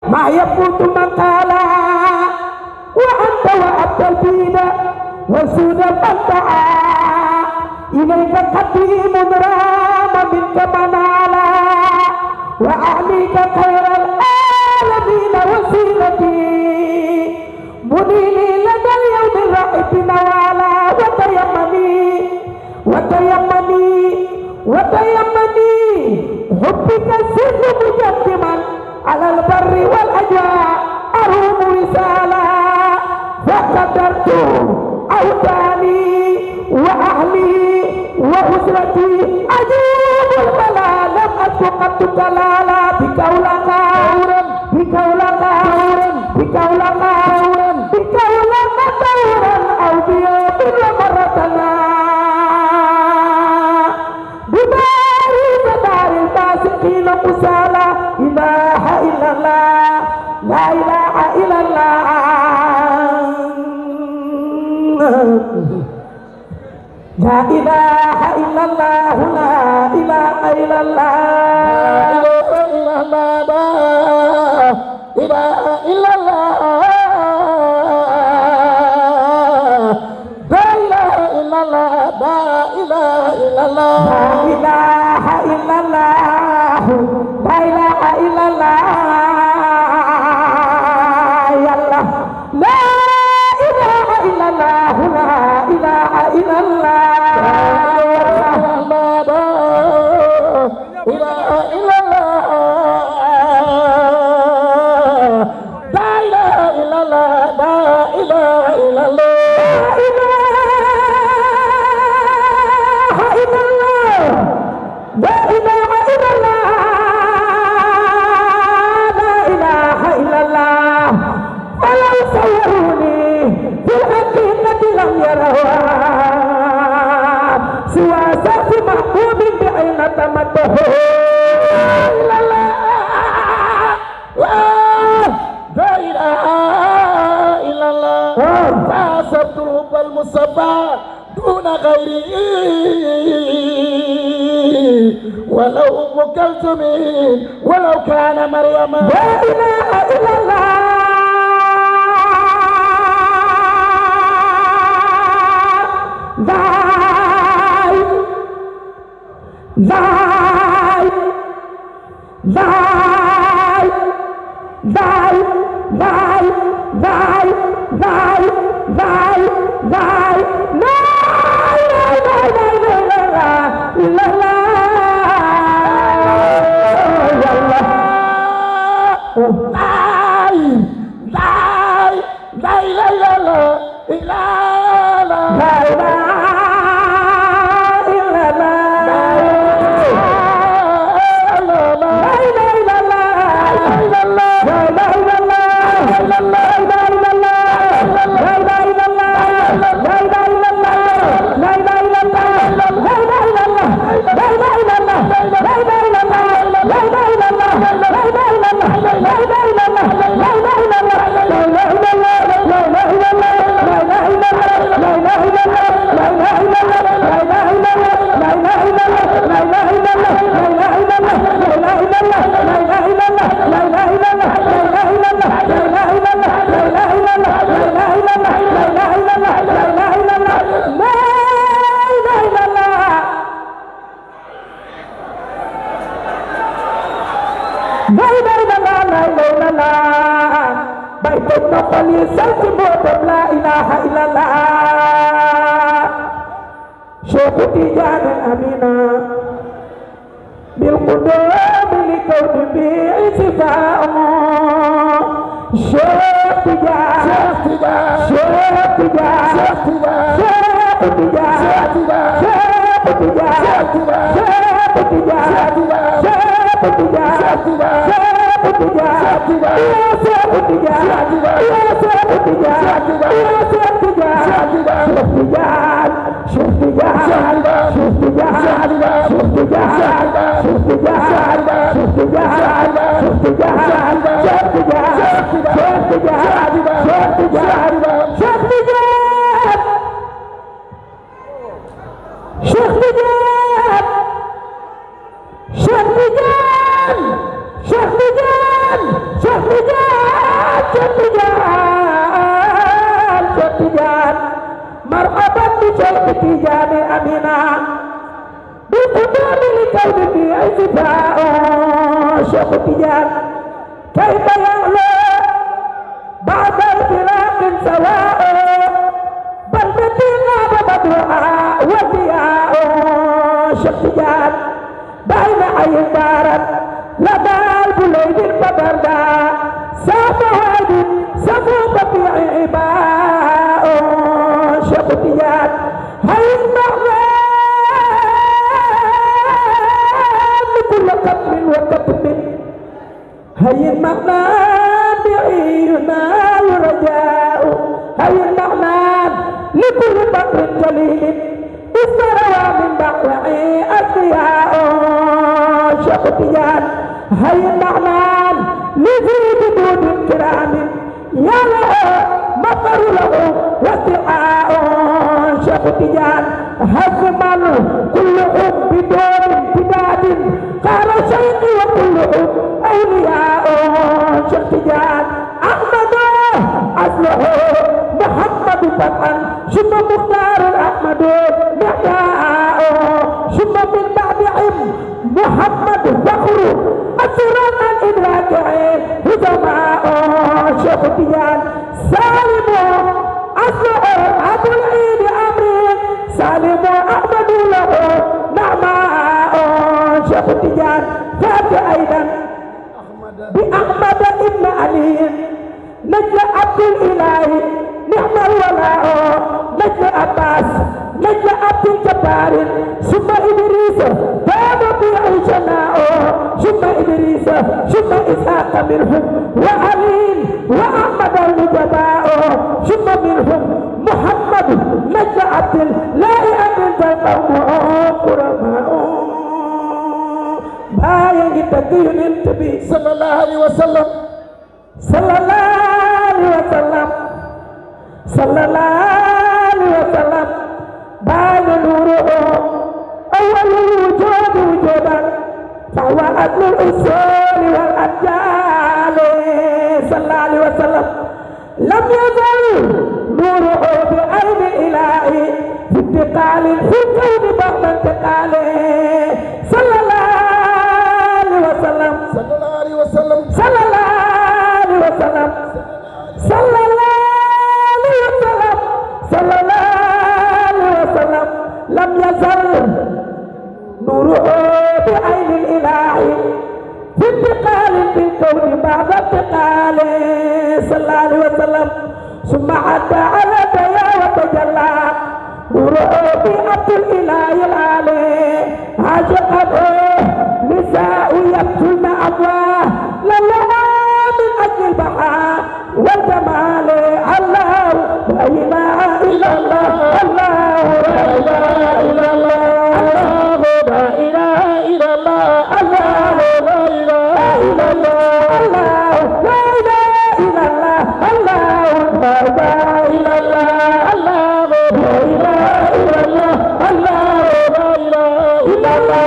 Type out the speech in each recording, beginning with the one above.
ما يفوت مقالا وأنت وأبت البيد وسود فانتعى إليك قديم رام منك منالا وأعليك خير العالمين وسيلتي منيني لدى اليوم الرائب نوالا وتيمني حبك سر مجدما على البر والأجواء أروم وسالا فقدرت أوطاني وأهلي وأسرتي أجوب البلاء لم أشك قد دلالا بكولك دورا أو بيوت ومرتنا بدار الفاسقين قسالا إله إلا الله لا إله إلا الله لا إله إلا الله لا إله إلا الله لا إله إلا الله لا إله إلا الله لا إله إلا الله لا إله إلا الله لا إله إلا الله يا الله لا إله إلا الله لا إله إلا الله دون غيره ولو أم كلثوم ولو كان مريم لا إله إلا الله Syekh Tidiane marhaban bi Cheikh Tidiane Amina bi qudami li kawni bi ijtibaa Cheikh Tidiane kayfa ya'la ba'da al-firaq sawa'a bal batina badruha wa diyaa Cheikh Tidiane bayna ayyin barat لدى البليد البدردا سافهاد سفوت في عباء شيخ تيجان هاي المعنى كل قتل وكتب هاي المعنى بعيرنا ورجاء هاي المعنى لكل بحر جليل استروى من بحر أسياء شيخ تيجان هاي المعنى لذي بدون كرام يا له مطر له وسعاء شيخ تيجان هزما كلهم بدون امتداد قال شيخي وكلهم أولياء شيخ تيجان أحمد أصله محمد فتحا ثم مختار أحمد محياء ثم من بعدهم محمد فخر أسرار الإدراك هزماء شيخ تيجان سالم أصله أبو العيد أمرين سالم أحمد له نعماء شيخ تيجان فات أيضا بأحمد ابن علي نجل عبد الإله نعم الولاء نجل عباس نجل عبد الجبار ثم إدريس فام بعيشناء ثم إدريس ثم إسحاق منهم وعلي وأحمد النجباء ثم منهم محمد نجل عبد الله أنت القوم قرماء باين تقين النبي صلى الله عليه وسلم صلى الله عليه وسلم صلى الله عليه وسلم بان نوره أول الوجود وجودا فهو أصل الأصول والأجيال صلى الله عليه وسلم لم يزل نوره بعين إلهي في انتقال في الكون بعد انتقاله صلى الله عليه وسلم صلى الله عليه وسلم صلى الله عليه وسلم صلى الله عليه وسلم صلى الله عليه وسلم لم يزل نوره بعين الإله في انتقال في الكون بعد انتقاله صلى الله عليه وسلم ثم عدى على ديا وتجلى نوره بعبد الإله العالي عاشقه نساء يقتلن أبواه لله من أجل البحاء والجمال الله لا إله إلا الله الله لا إله إلا الله الله لا إله إلا الله الله لا إله إلا الله الله لا إله إلا الله الله لا إله إلا الله الله لا إله إلا الله الله لا إله إلا الله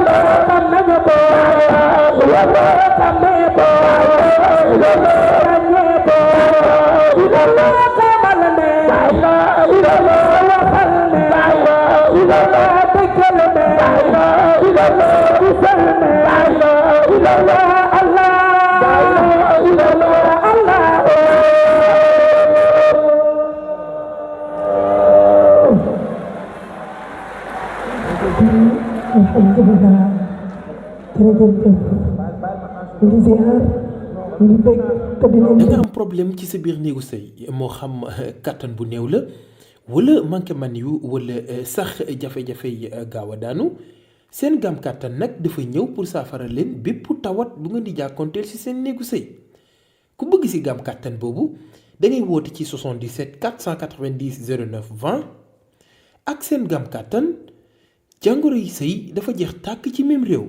Allah Alhamdulillah. Jërëjëf. Ngi ziar. Ngi bëgg te di leen. da nga am problème ci sa biir néegu sëy moo xam kattan bu néew la wala manqué man yu wala sax jafe-jafe yi gaaw a daanu seen gam kattan nag dafa ñëw pour saafara leen bépp tawat bu ngeen di jàkkoonteel ci seen néegu sëy ku bëgg ci gam kattan boobu da ngay woote ci 77 490 09 20 ak seen gam kattan jàngoro yi sëy dafa jeex tàkk ci même réew.